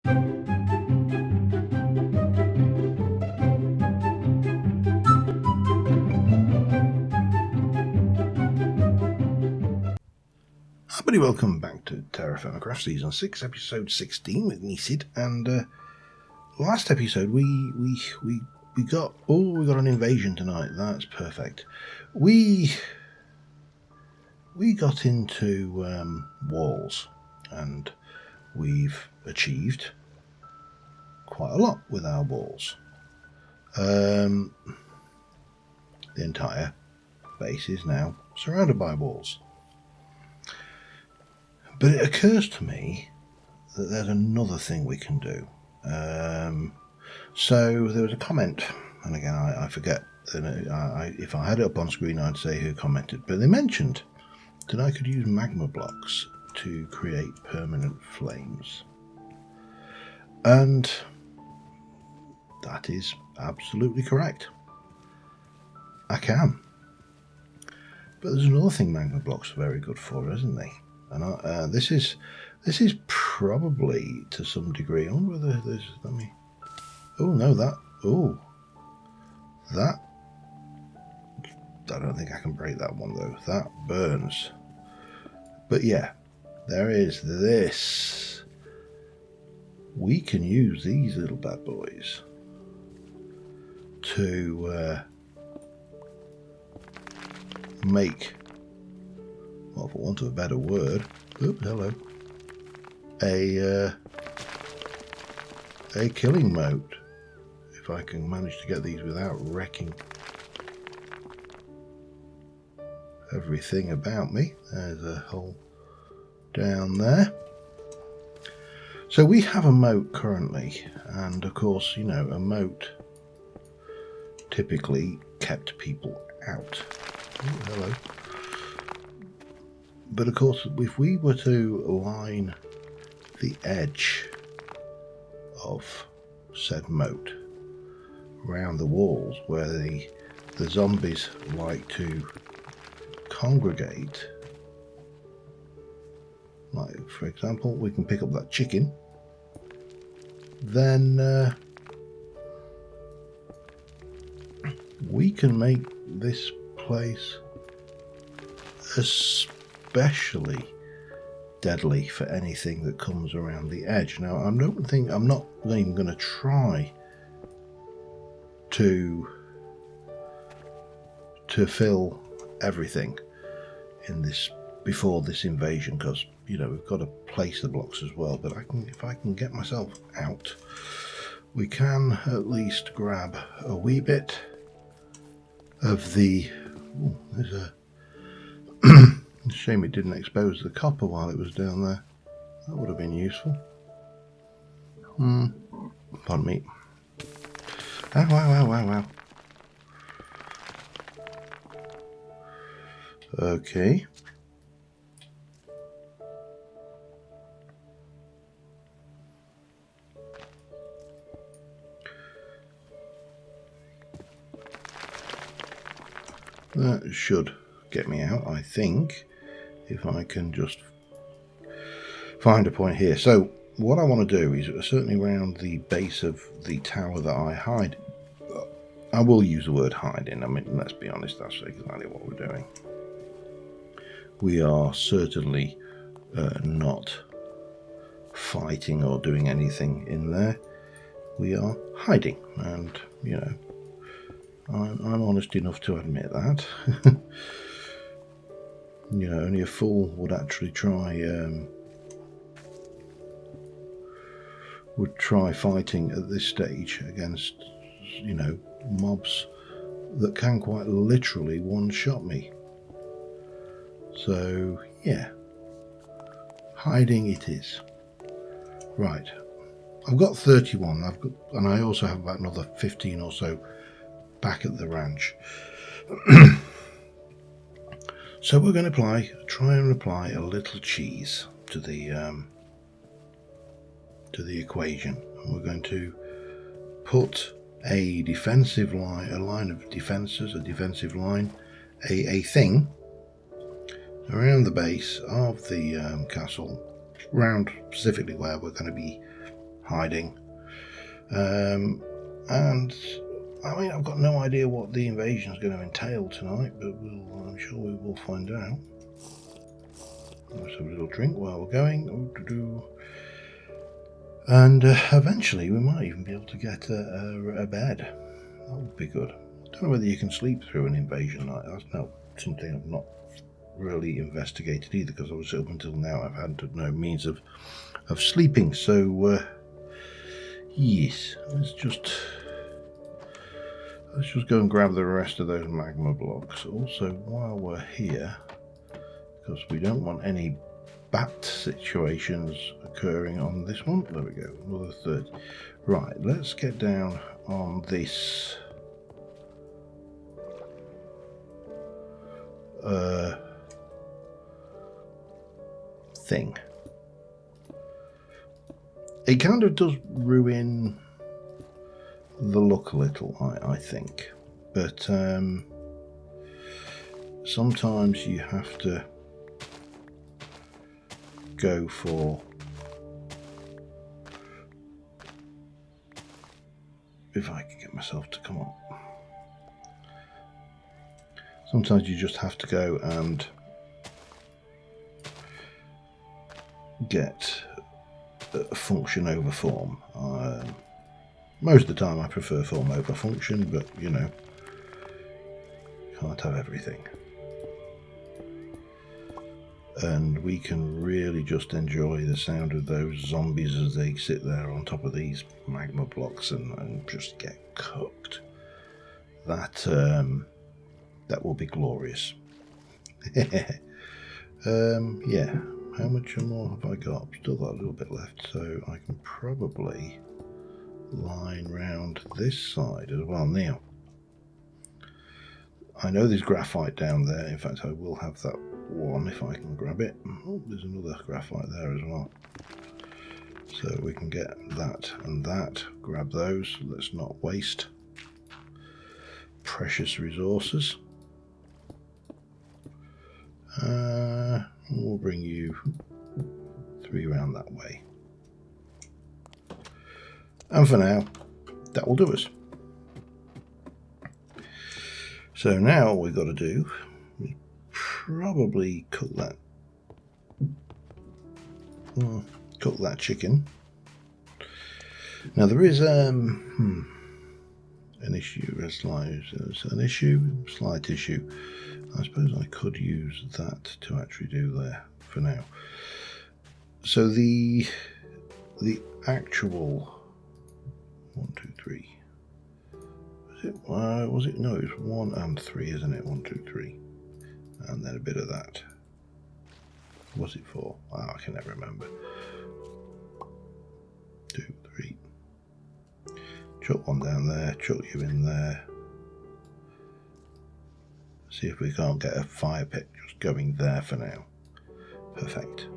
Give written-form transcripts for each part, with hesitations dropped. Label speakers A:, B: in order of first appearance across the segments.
A: Everybody, welcome back to TerraFirmaCraft Season 6, Episode 16 with me, Sid. And last episode we got an invasion tonight. That's perfect. We got into walls, and we've achieved quite a lot with our walls. The entire base is now surrounded by walls. But it occurs to me that there's another thing we can do. So there was a comment, and again I forget, if I had it up on screen I'd say who commented, but they mentioned that I could use magma blocks to create permanent flames. And that is absolutely correct. I can. But there's another thing magma blocks are very good for, isn't they? And this is probably to some degree. I wonder whether there's. Let me. Oh no, that. Oh, that. I don't think I can break that one though. That burns. But yeah, there is this. We can use these little bad boys to make, well, for want of a better word, a killing moat. If I can manage to get these without wrecking everything about me. There's a hole down there. So we have a moat currently, and of course, you know, a moat typically kept people out. Oh, hello. But of course, if we were to line the edge of said moat around the walls where the zombies like to congregate, like for example, we can pick up that chicken, then we can make this place especially deadly for anything that comes around the edge. Now, I'm not even going to try to fill everything in this before this invasion, because you know we've got to place the blocks as well. But if I can get myself out, we can at least grab a wee bit of the. Ooh, there's a. It's a shame it didn't expose the copper while it was down there. That would have been useful. Pardon me. Wow. Okay. That should get me out, I think, if I can just find a point here. So what I want to do is certainly around the base of the tower that I hide. I will use the word hiding. I mean, let's be honest, that's exactly what we're doing. We are certainly not fighting or doing anything in there. We are hiding, and you know, I'm honest enough to admit that. You know, only a fool would actually try fighting at this stage against, you know, mobs that can quite literally one-shot me. So yeah, hiding it is. Right, I've got 31. And I also have about another 15 or so back at the ranch. So we're going to try and apply a little cheese to the equation. And we're going to put a defensive line, a line of defences, a defensive line, a thing around the base of the castle, round specifically where we're going to be hiding. And I mean, I've got no idea what the invasion is going to entail tonight, but I'm sure we will find out. Let's have a little drink while we're going. And eventually we might even be able to get a bed. That would be good. I don't know whether you can sleep through an invasion night. That's not something I've not really investigated either, because obviously up until now I've had no means of sleeping. So yes, let's just go and grab the rest of those magma blocks. Also, while we're here, because we don't want any bat situations occurring on this one. There we go, another 30. Right, let's get down on this thing. It kind of does ruin the look a little, I think, but sometimes you have to go for, if I can get myself to come up, sometimes you just have to go and get a function over form. Most of the time I prefer form over function, but you know, can't have everything. And we can really just enjoy the sound of those zombies as they sit there on top of these magma blocks and just get cooked. That will be glorious. Yeah, how much more have I got? Still got a little bit left, so I can probably line round this side as well. Now, I know there's graphite down there. In fact, I will have that one if I can grab it. Oh, there's another graphite there as well. So we can get that and that. Grab those. Let's not waste precious resources. We'll bring you 3 round that way. And for now, that will do us. So now all we've got to do is probably cook that chicken. Now there is an issue, a slight issue. I suppose I could use that to actually do there for now. So the actual 1, 2, 3. Was it? No, it's 1 and 3, isn't it? 1, 2, 3, and then a bit of that. Was it 4? I can never remember. 2, 3. Chuck one down there. Chuck you in there. See if we can't get a fire pit just going there for now. Perfect.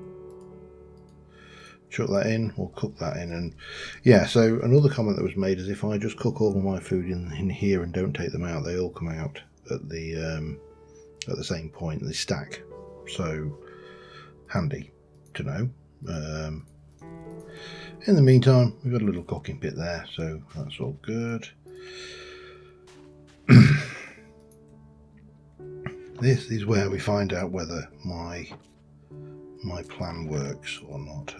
A: Chuck that in, we'll cook that in. And yeah, so another comment that was made is if I just cook all of my food in here and don't take them out, they all come out at the same point, they stack. So handy to know. In the meantime, we've got a little cooking pit there, so that's all good. This is where we find out whether my plan works or not.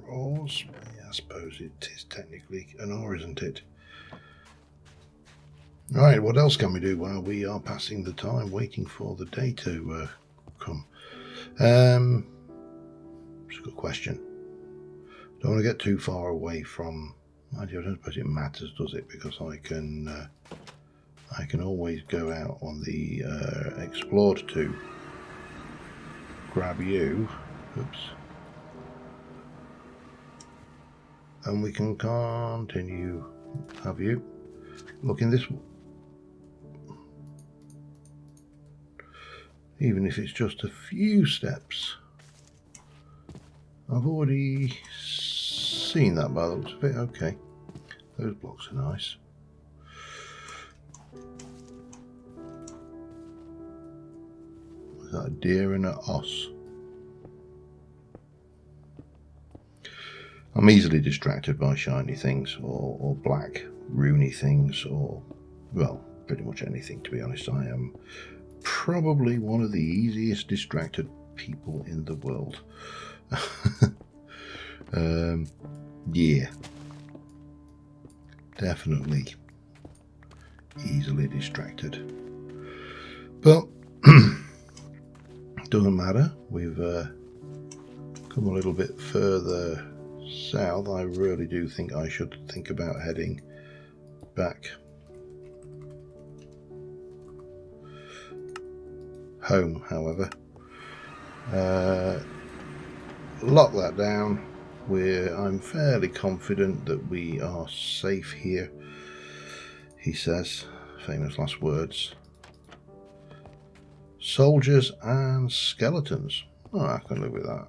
A: Or I suppose it is technically an or, isn't it? Right, what else can we do while we are passing the time waiting for the day to come? It's a good question. Don't want to get too far away from. I don't suppose it matters, does it? Because I can always go out on the Explorer to grab you. Oops. And we can continue. Have you looking this? Even if it's just a few steps. I've already seen that by the looks of it. Okay, those blocks are nice. Is that a deer and an oss? I'm easily distracted by shiny things or black runey things, or, well, pretty much anything, to be honest. I am probably one of the easiest distracted people in the world. Yeah, definitely easily distracted, but doesn't matter. We've come a little bit further south. I really do think I should think about heading back home, however. Lock that down. I'm fairly confident that we are safe here, he says. Famous last words. Soldiers and skeletons. Oh, I can live with that.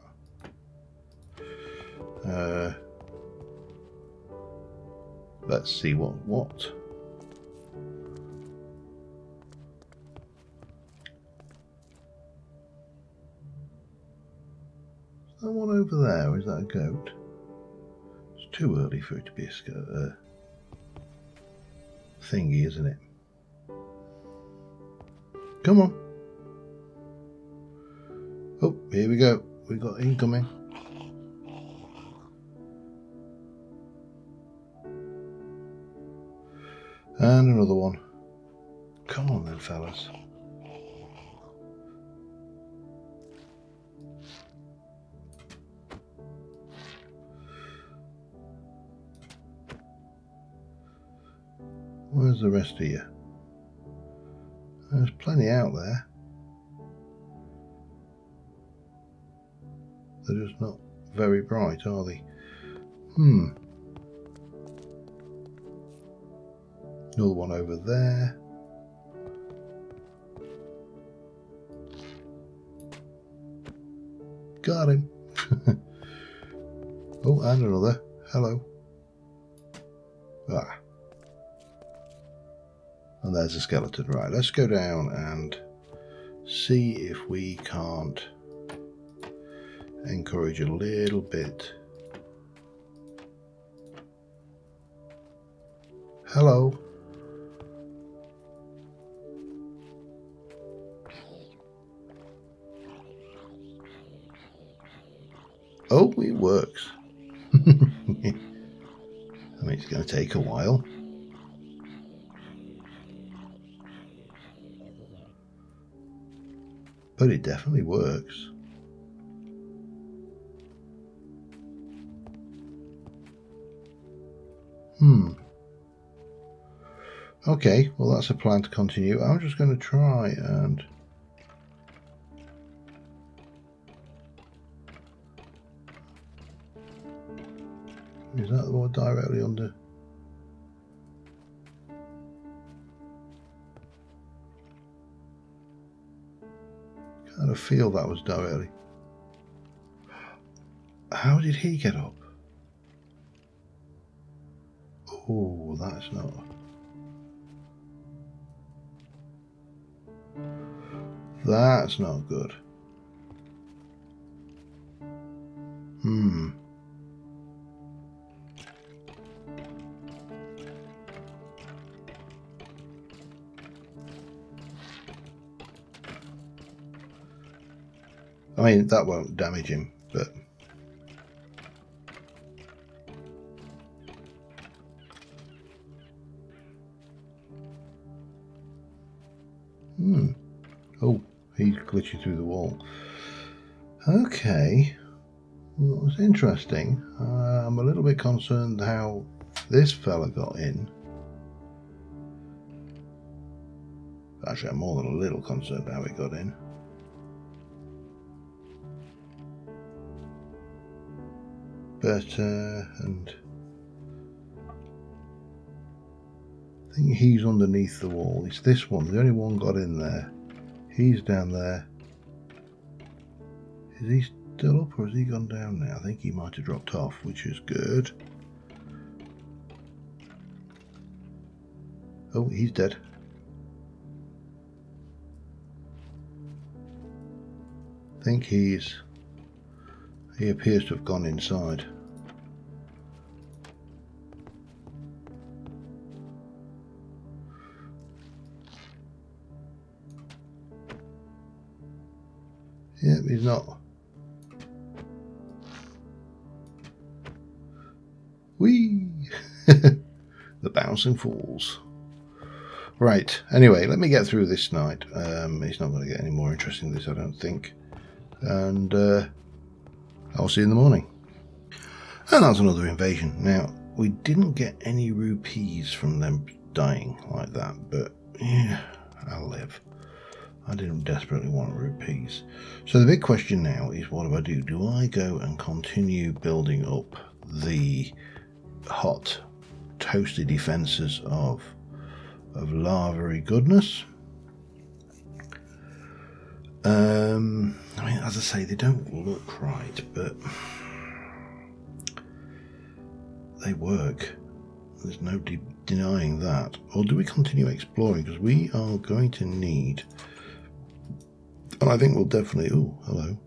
A: Let's see what. Is that one over there, or is that a goat? It's too early for it to be a thingy, isn't it? Come on. Oh, here we go. We got incoming. And another one. Come on then, fellas. Where's the rest of you? There's plenty out there. They're just not very bright, are they? Another one over there. Got him. Oh, and another. Hello. Ah. And there's a skeleton. Right, let's go down and see if we can't encourage a little bit. Hello. Oh, it works. I mean, it's going to take a while. But it definitely works. Okay, well that's a plan to continue. I'm just going to try and... Is that the one directly under? Kind of feel that was directly. How did he get up? Oh, that's not... That's not good. I mean, that won't damage him, but... Oh, he's glitching through the wall. Okay. Well, that was interesting. I'm a little bit concerned how this fella got in. Actually, I'm more than a little concerned how he got in. But, and... I think he's underneath the wall. It's this one. The only one got in there. He's down there. Is he still up or has he gone down now? I think he might have dropped off, which is good. Oh, he's dead. I think he appears to have gone inside. Yeah, he's not. Whee! The bouncing falls. Right, anyway, let me get through this night. It's not going to get any more interesting than this, I don't think. And I'll see you in the morning. And that's another invasion. Now, we didn't get any rupees from them dying like that, but yeah, I'll live. I didn't desperately want rupees. So the big question now is, what do I do? Do I go and continue building up the hot, toasty defences of lava-y goodness? I mean, as I say, they don't look right, but they work. There's no denying that. Or do we continue exploring? Because we are going to need, and I think we'll definitely, oh, hello.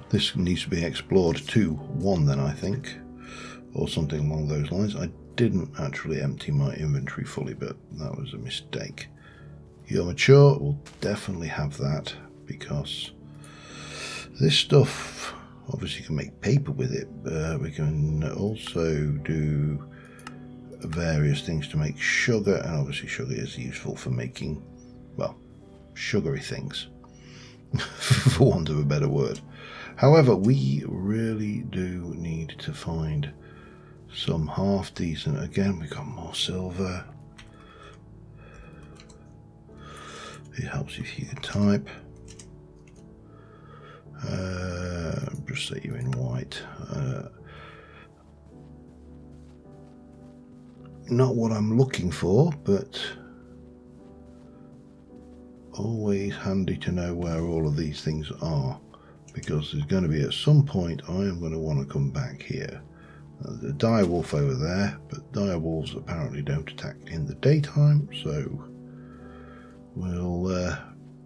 A: This needs to be explored to 1 then, I think, or something along those lines. I didn't actually empty my inventory fully, but that was a mistake. You're mature, we'll definitely have that, because this stuff, obviously you can make paper with it, but we can also do various things to make sugar, and obviously sugar is useful for making, well, sugary things, for want of a better word. However, we really do need to find some half decent, again, we got more silver. It helps if you can type. Just set you in white. Not what I'm looking for, but always handy to know where all of these things are, because there's going to be at some point I am going to want to come back here. There's a dire wolf over there, but dire wolves apparently don't attack in the daytime, so we'll,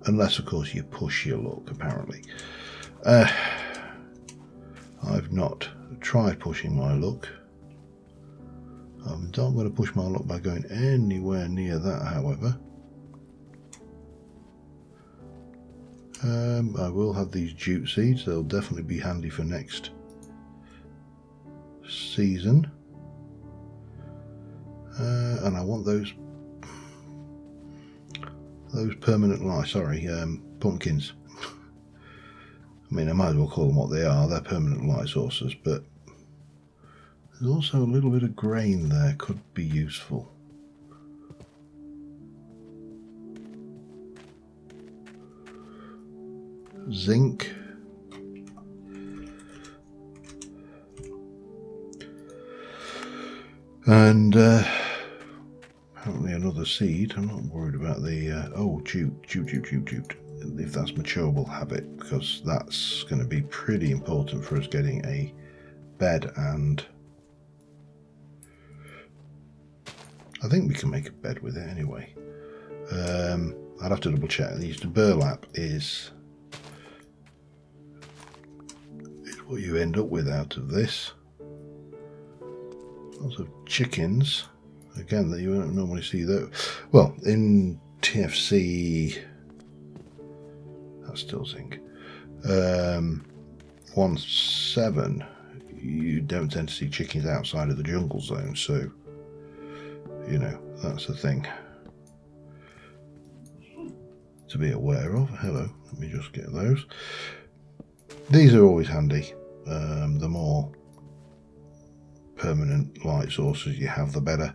A: unless of course you push your luck, apparently. I've not tried pushing my luck. I'm not going to push my luck by going anywhere near that, however. I will have these jute seeds. They'll definitely be handy for next season. And I want those permanent light, pumpkins. I mean, I might as well call them what they are. They're permanent light sources, but there's also a little bit of grain there, could be useful. Zinc. And apparently another seed. I'm not worried about the jute. If that's mature, we'll have it, because that's going to be pretty important for us getting a bed, and I think we can make a bed with it anyway. I'd have to double check. The burlap is what you end up with out of this. Lots of chickens, again, that you don't normally see though. Well, in TFC, that's still zinc. 1.7, you don't tend to see chickens outside of the jungle zone, so you know, that's the thing to be aware of. Hello, let me just get those. These are always handy. The more permanent light sources you have, the better,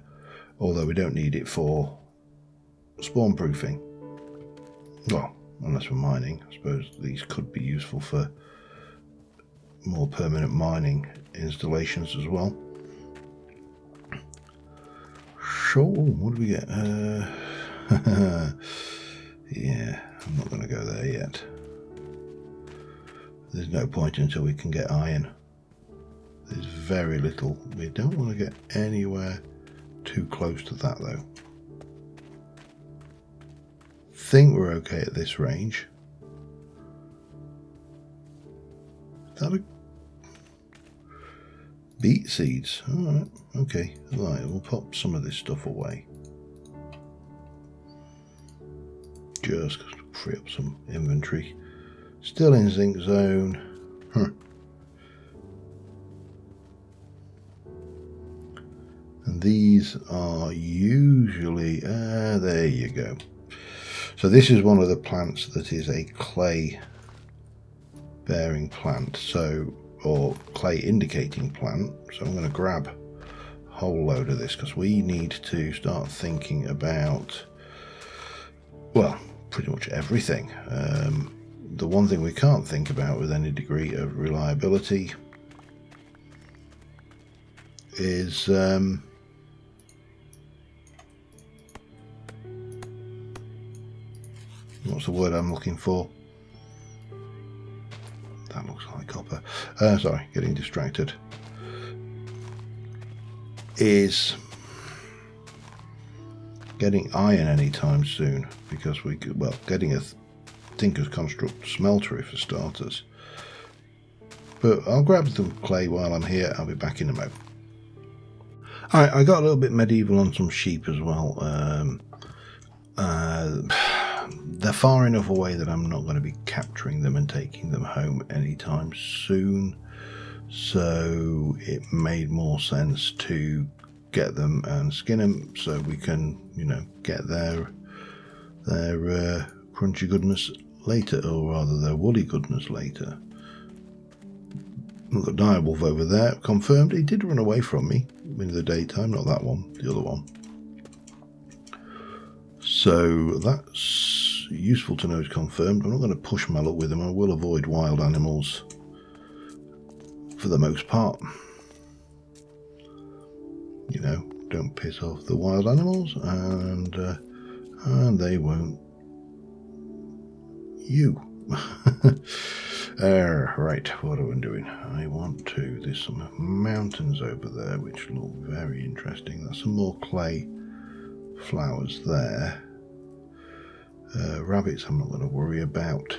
A: although we don't need it for spawn proofing. Well, unless we're mining. I suppose these could be useful for more permanent mining installations as well. So, what do we get? Yeah, I'm not going to go there yet. There's no point until we can get iron. There's very little. We don't want to get anywhere too close to that though. Think we're okay at this range. Is that a beet seeds? Alright, okay. Right, we'll pop some of this stuff away. just free up some inventory. Still in zinc zone. And these are usually, there you go. So this is one of the plants that is a clay bearing plant, so, or clay indicating plant. So I'm going to grab a whole load of this because we need to start thinking about, well, pretty much everything. The one thing we can't think about with any degree of reliability is what's the word I'm looking for? That looks like copper. Sorry, getting distracted. Is getting iron anytime soon, because we could, well, getting a Tinker's Construct smeltery for starters. But I'll grab some clay while I'm here. I'll be back in a moment. Alright, I got a little bit medieval on some sheep as well. They're far enough away that I'm not going to be capturing them and taking them home anytime soon. So it made more sense to get them and skin them so we can, you know, get their crunchy goodness later, or rather their woolly goodness later. Look, the direwolf over there, confirmed. He did run away from me in the daytime, not that one, the other one. So that's useful to know, it's confirmed. I'm not going to push my luck with him. I will avoid wild animals for the most part. You know, don't piss off the wild animals, and they won't you. Right, what are we doing? I want to, there's some mountains over there which look very interesting. There's some more clay flowers there. Rabbits I'm not going to worry about.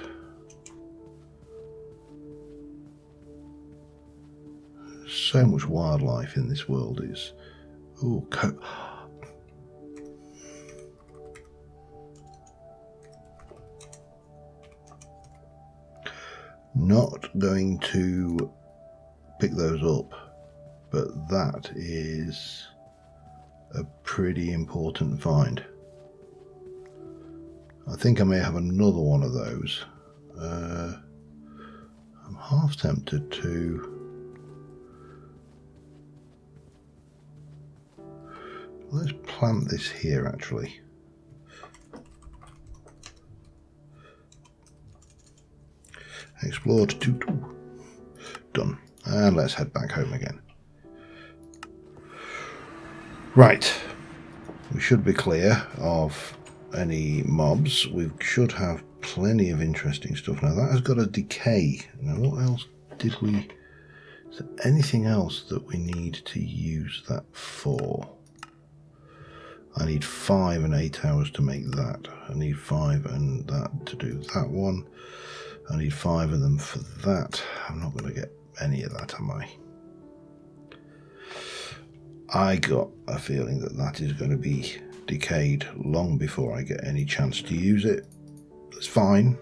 A: So much wildlife in this world is... Oh, not going to pick those up, but that is a pretty important find. I think I may have another one of those. I'm half tempted to... Let's plant this here actually. Explored 2-2. Done. And let's head back home again. Right. We should be clear of any mobs. We should have plenty of interesting stuff. Now that has got a decay. Now what else did we... Is there anything else that we need to use that for? I need 5 and 8 hours to make that. I need 5 and that to do that one. I need 5 of them for that. I'm not going to get any of that, am I? I got a feeling that that is going to be decayed long before I get any chance to use it. That's fine.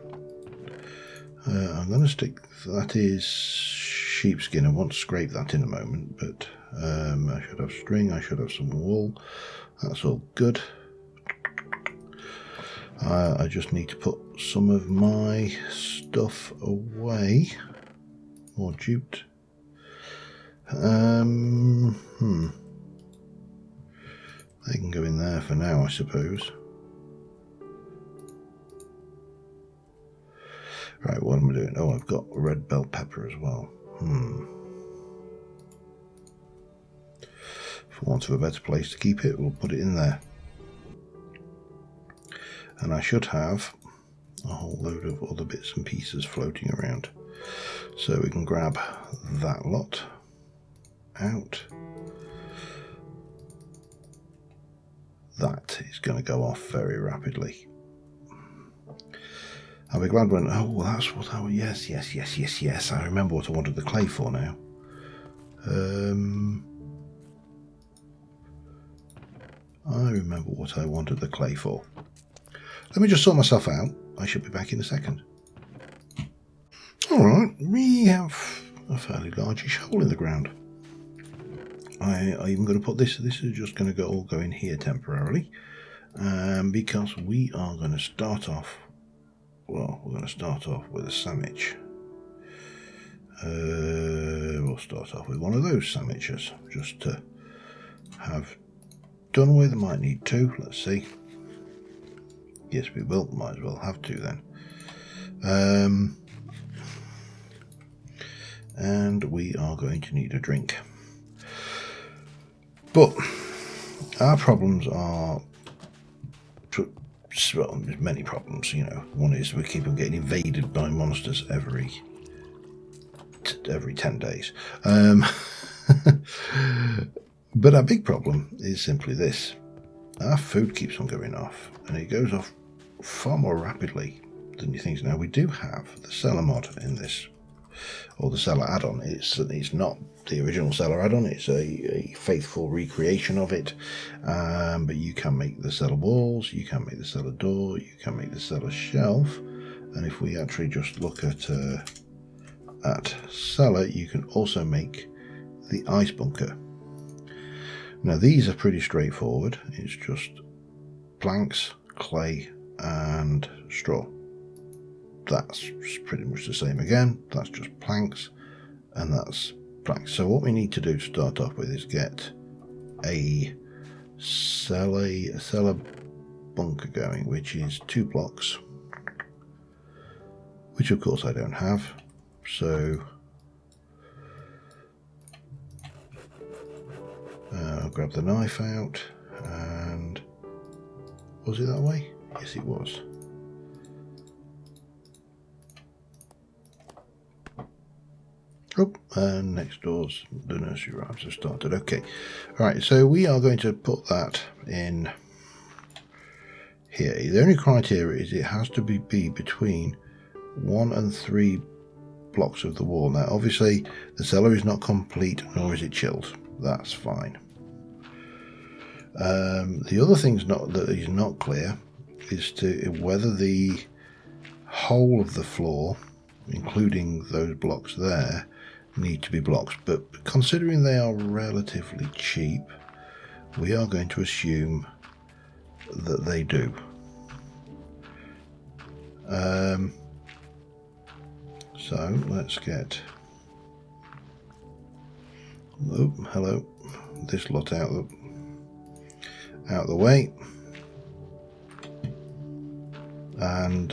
A: I'm going to stick... That is sheepskin. I want to scrape that in a moment, but I should have string. I should have some wool. That's all good. I just need to put some of my stuff away. More jute. They can go in there for now, I suppose. Right, what am I doing? Oh, I've got red bell pepper as well. For want of a better place to keep it, we'll put it in there. And I should have a whole load of other bits and pieces floating around. So we can grab that lot out. That is going to go off very rapidly. I'll be glad when... Oh, that's what I... Yes. I remember what I wanted the clay for now. I remember what I wanted the clay for. Let me just sort myself out. I should be back in a second. Alright, we have a fairly largish hole in the ground. I even going to put this is just going to all go in here temporarily, because we are going to start off, well, we're going to start off with a sandwich. We'll start off with one of those sandwiches, just to have done with. Might need two, let's see. Yes, we will, might as well have two then. And we are going to need a drink. But our problems are, well, there's many problems, you know. One is we keep on getting invaded by monsters every 10 days. But our big problem is simply this. Our food keeps on going off, and it goes off far more rapidly than you think. Now, we do have the Cellar mod in this, or the Cellar add-on. It's not the original Cellar add-on, it's a faithful recreation of it, but you can make the cellar walls, you can make the cellar door, you can make the cellar shelf, and if we actually just look at Cellar, you can also make the ice bunker. Now these are pretty straightforward. It's just planks, clay and straw. That's pretty much the same again. That's just planks and that's planks. So what we need to do to start off with is get a cellar bunker going, which is 2 blocks, which of course I don't have. So I'll grab the knife out, and was it that way? Yes, it was. Oh, and next door's the nursery rhymes have started. Okay, all right. So we are going to put that in here. The only criteria is it has to be between 1 and 3 blocks of the wall. Now, obviously, the cellar is not complete, nor is it chilled. That's fine. The other thing that is not clear is to whether the whole of the floor, including those blocks there, need to be blocks. But considering they are relatively cheap, we are going to assume that they do. So let's get hello, this lot out the way, and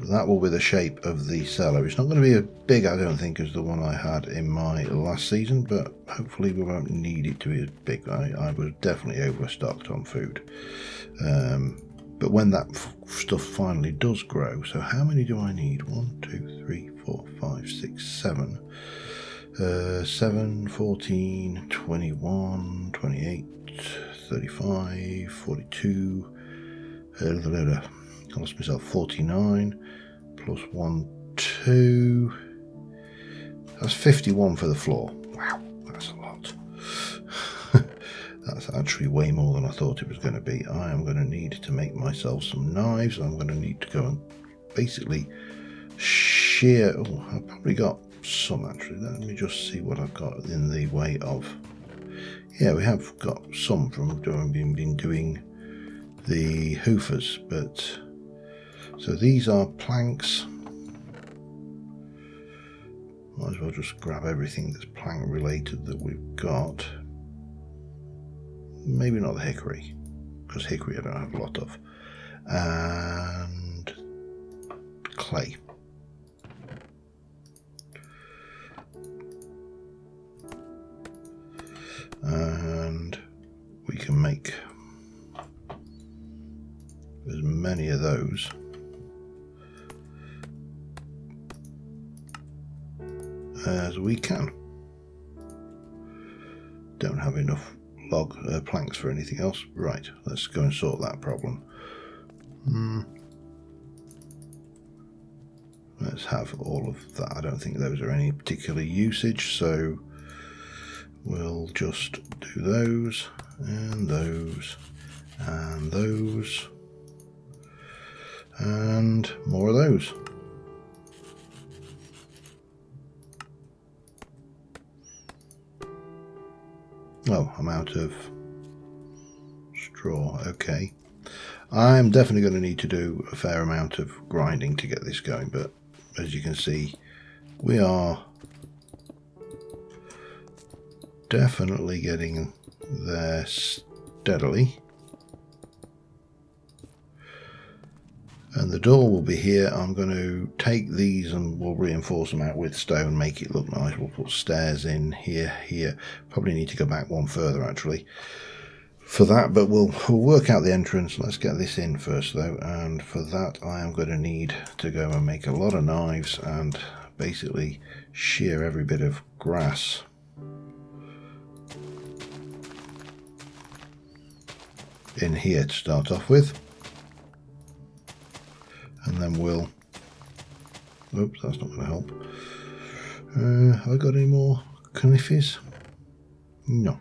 A: that will be the shape of the cellar. It's not going to be as big, I don't think, as the one I had in my last season, but hopefully we won't need it to be as big. I was definitely overstocked on food. But when that stuff finally does grow, so how many do I need? 1, 2, 3, 4, 5, 6, 7. 7, 14, 21, 28, 35, 42. I lost myself. 49 plus 1, 2. That's 51 for the floor. Wow, that's a lot. That's actually way more than I thought it was going to be. I am going to need to make myself some knives. I'm going to need to go and basically shear. Oh, I've probably got some actually. Let me just see what I've got in the way of. Yeah, we have got some from been doing the hoofers, but so these are planks. Might as well just grab everything that's plank related that we've got. Maybe not the hickory, because hickory I don't have a lot of, and clay. And we can make as many of those as we can. Don't have enough planks for anything else. Right, let's go and sort that problem. Let's have all of that. I don't think those are any particular usage, so we'll just do those and those and those and more of those. Oh, I'm out of straw. Okay. I'm definitely going to need to do a fair amount of grinding to get this going, but as you can see, we are definitely getting there steadily. And the door will be here. I'm going to take these and we'll reinforce them out with stone, make it look nice. We'll put stairs in here, here. Probably need to go back one further actually for that, but we'll work out the entrance. Let's get this in first though, and for that I am going to need to go and make a lot of knives and basically shear every bit of grass in here to start off with, and then we'll, oops, that's not going to help. Have I got any more conifers? No,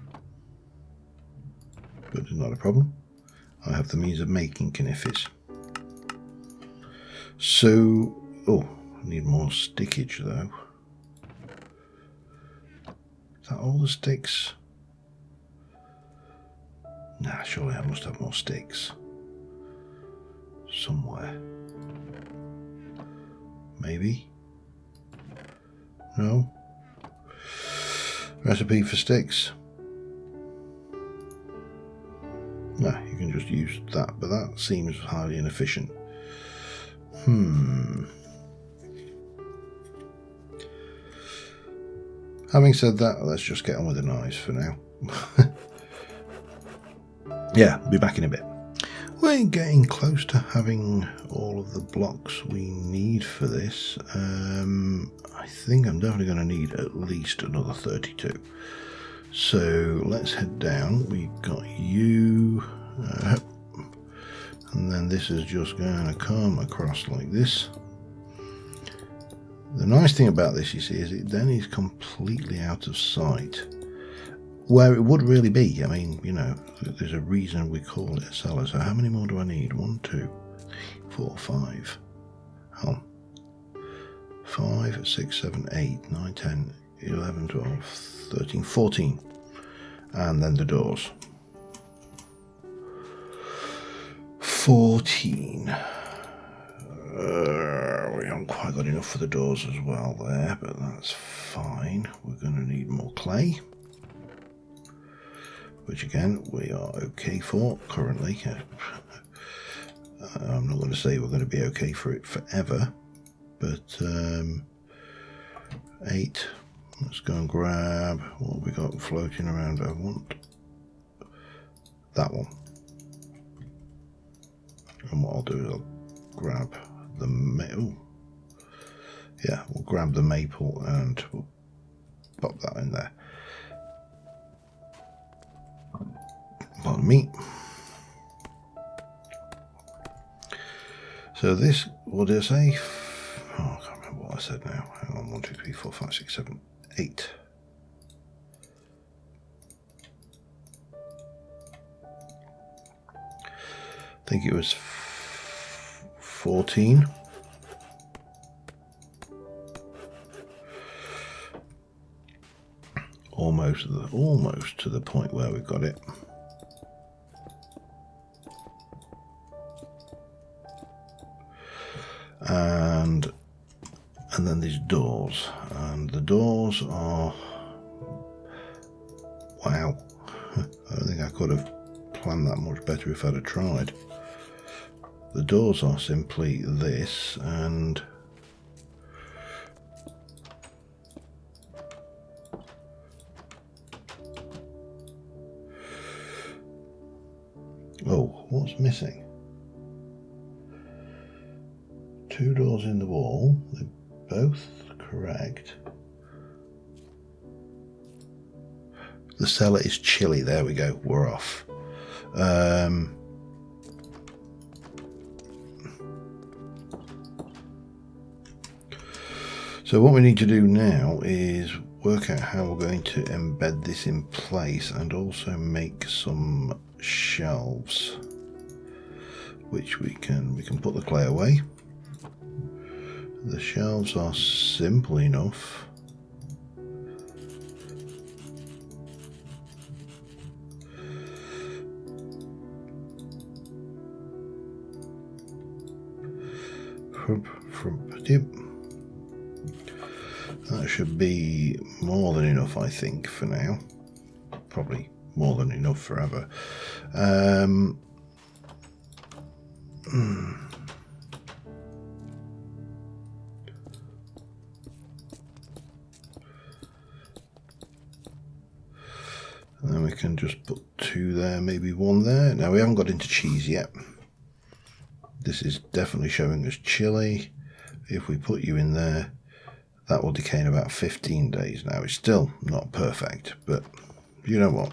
A: but it's not a problem. I have the means of making conifers. So, oh, I need more stickage though. Is that all the sticks? Nah, surely I must have more sticks somewhere. Maybe? No? Recipe for sticks? No, you can just use that, but that seems highly inefficient. Having said that, let's just get on with the knives for now. Yeah, be back in a bit. We're getting close to having all of the blocks we need for this. I think I'm definitely going to need at least another 32. So let's head down. We've got you, and then this is just going to come across like this. The nice thing about this, you see, is it then is completely out of sight, where it would really be. I mean, you know, there's a reason we call it a cellar. So how many more do I need? 1, 2, 3, 4, 5. Oh, 5, 6, 7, 8, 9, 10, 11, 12, 13, 14. And then the doors. 14. We haven't quite got enough for the doors as well there, but that's fine. We're going to need more clay, which again we are okay for currently. I'm not going to say we're going to be okay for it forever, but 8. Let's go and grab what we got floating around. I want that one, and what I'll do is I'll grab the maple. Yeah, we'll grab the maple and we'll pop that in there. Pardon me. So this, what did I say? Oh, I can't remember what I said now. Hang on, 1, 2, 3, 4, 5, 6, 7, 8. I think it was 14. Almost to the point where we've got it. And then these doors, and the doors are, wow, I don't think I could have planned that much better if I'd have tried. The doors are simply this, and oh, what's missing? 2 doors in the wall, they're both correct. The cellar is chilly, there we go, we're off. So what we need to do now is work out how we're going to embed this in place and also make some shelves, which we can put the clay away. The shelves are simple enough. That should be more than enough, I think, for now. Probably more than enough forever. And then we can just put 2 there, maybe 1 there. Now, we haven't got into cheese yet. This is definitely showing us chili. If we put you in there, that will decay in about 15 days. Now, it's still not perfect, but you know what?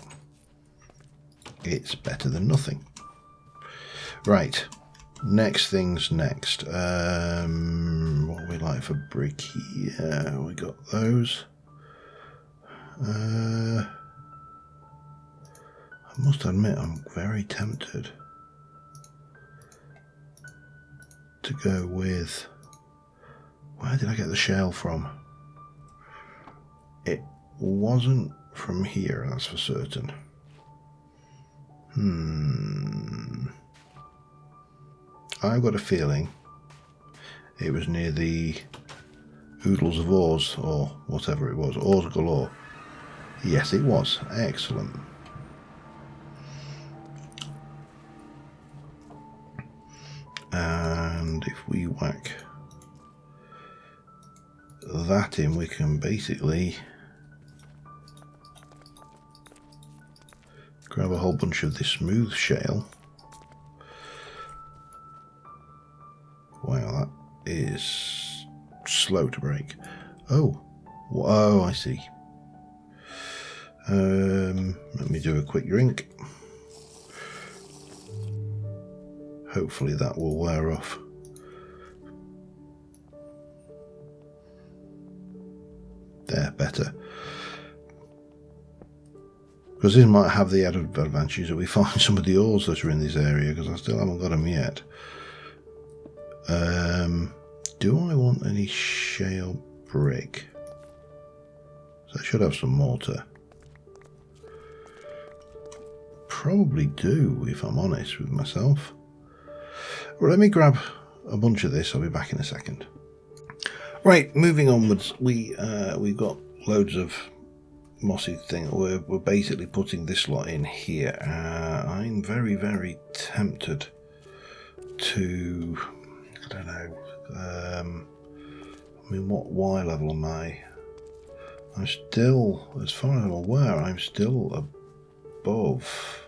A: It's better than nothing. Right, next things next. What do we like for brick here? We got those. I must admit, I'm very tempted to go with... Where did I get the shell from? It wasn't from here, that's for certain. I've got a feeling it was near the Oodles of Oars, or whatever it was. Oars galore. Yes, it was. Excellent. And if we whack that in, we can basically grab a whole bunch of this smooth shale. Wow, that is slow to break. Oh, I see. Let me do a quick drink. Hopefully that will wear off. There, better. Because this might have the added advantage that we find some of the ores that are in this area, because I still haven't got them yet. Do I want any shale brick? So I should have some mortar. Probably do, if I'm honest with myself. Well, let me grab a bunch of this. I'll be back in a second. Right, moving onwards, we've got loads of mossy thing. We're basically putting this lot in here. I'm very, very tempted to, I don't know, I mean, what Y level am I? I'm still, as far as I'm aware, I'm still above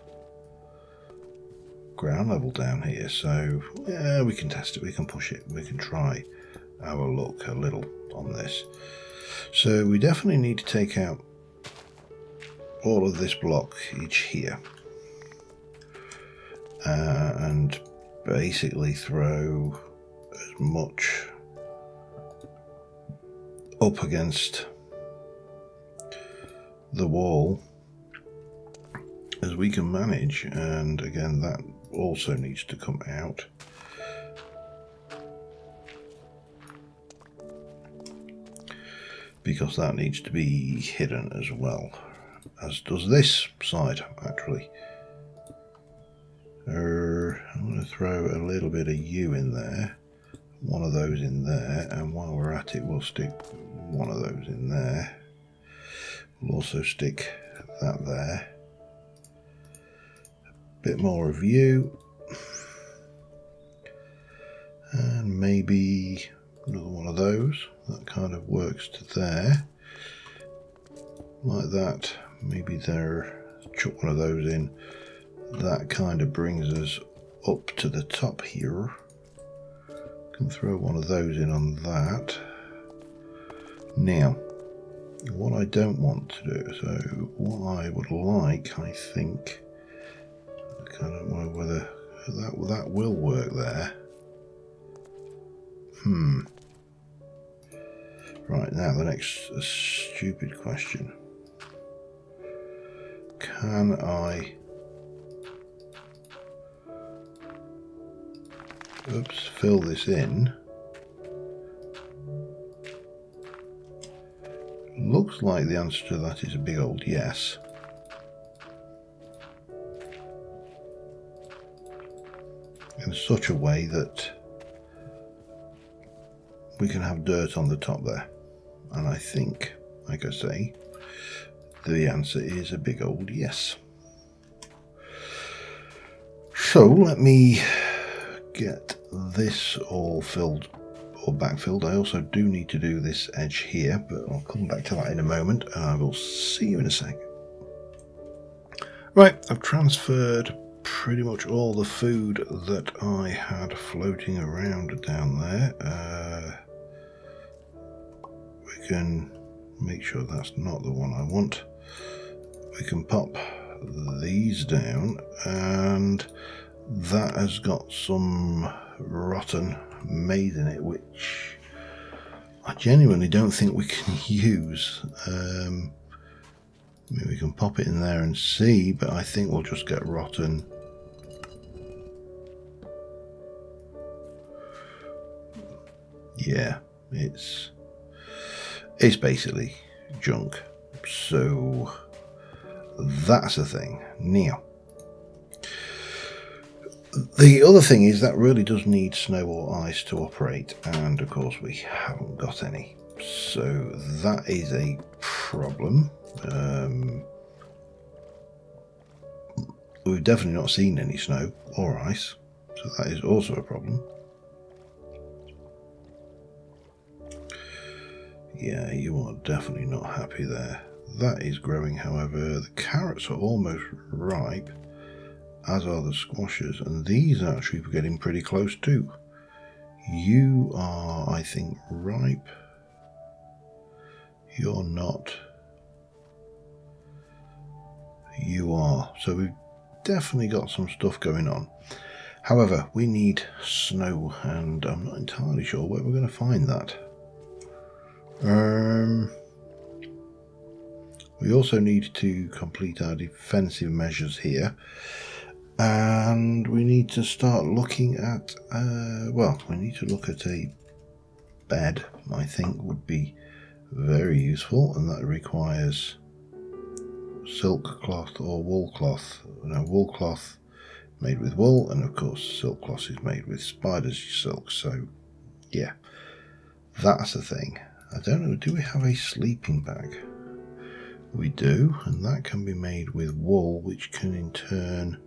A: ground level down here, so yeah, we can test it, we can push it, we can try our luck a little on this. So we definitely need to take out all of this blockage here and basically throw as much up against the wall as we can manage, and again that also needs to come out. Because that needs to be hidden as well, as does this side actually. I'm going to throw a little bit of you in there, one of those in there, and while we're at it we'll stick one of those in there. We'll also stick that there. A bit more of you, and maybe another one of those. That kind of works to there, like that. Maybe there, chuck one of those in. That kind of brings us up to the top here. Can throw one of those in on that. Now, what I don't want to do, so what I would like, I think, I kind of know whether that will work there. Right, now the next stupid question. Can I... fill this in? Looks like the answer to that is a big old yes. In such a way that we can have dirt on the top there. And I think, like I say, the answer is a big old yes. So let me get this all filled or backfilled. I also do need to do this edge here, but I'll come back to that in a moment, and I will see you in a sec. Right, I've transferred pretty much all the food that I had floating around down there. We can make sure that's not the one I want. We can pop these down, and that has got some rotten made in it, which I genuinely don't think we can use. Maybe we can pop it in there and see, but I think we'll just get rotten. Yeah, it's basically junk. So that's the thing. Now, the other thing is that really does need snow or ice to operate, and of course we haven't got any. So that is a problem. We've definitely not seen any snow or ice, so that is also a problem. Yeah, you are definitely not happy there. That is growing, however. The carrots are almost ripe, as are the squashes, and these are actually getting pretty close too. You are, I think, ripe. You're not. You are. So we've definitely got some stuff going on. However, we need snow, and I'm not entirely sure where we're going to find that. We also need to complete our defensive measures here, and we need to start looking at, well, we need to look at a bed, I think would be very useful, and that requires silk cloth or wool cloth. No, wool cloth made with wool, and of course silk cloth is made with spider's silk. So yeah, that's the thing. I don't know, do we have a sleeping bag? We do, and that can be made with wool, which can in turn,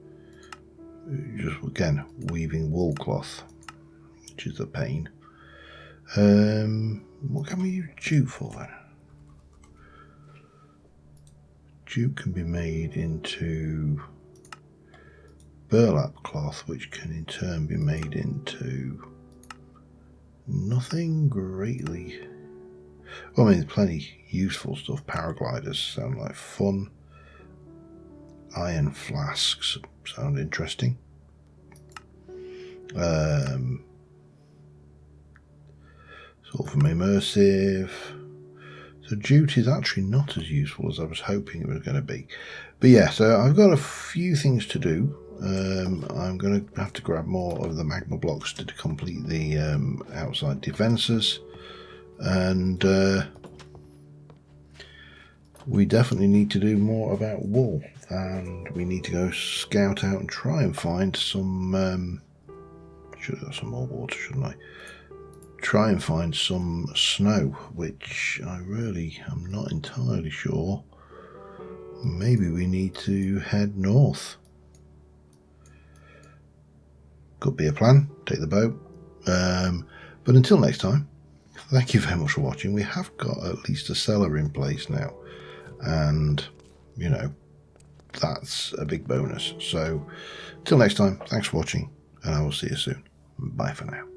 A: just again, weaving wool cloth, which is a pain. What can we use jute for then? Jute can be made into burlap cloth, which can in turn be made into nothing greatly. Well, I mean, plenty useful stuff. Paragliders sound like fun. Iron flasks sound interesting. Sort of immersive. So jute is actually not as useful as I was hoping it was going to be. But yeah, so I've got a few things to do. I'm going to have to grab more of the magma blocks to complete the outside defences. And we definitely need to do more about wool. And we need to go scout out and try and find some... should have got some more water, shouldn't I? Try and find some snow, which I really am not entirely sure. Maybe we need to head north. Could be a plan. Take the boat. But until next time, thank you very much for watching. We have got at least a cellar in place now, and you know, that's a big bonus. So till next time, thanks for watching, and I will see you soon. Bye for now.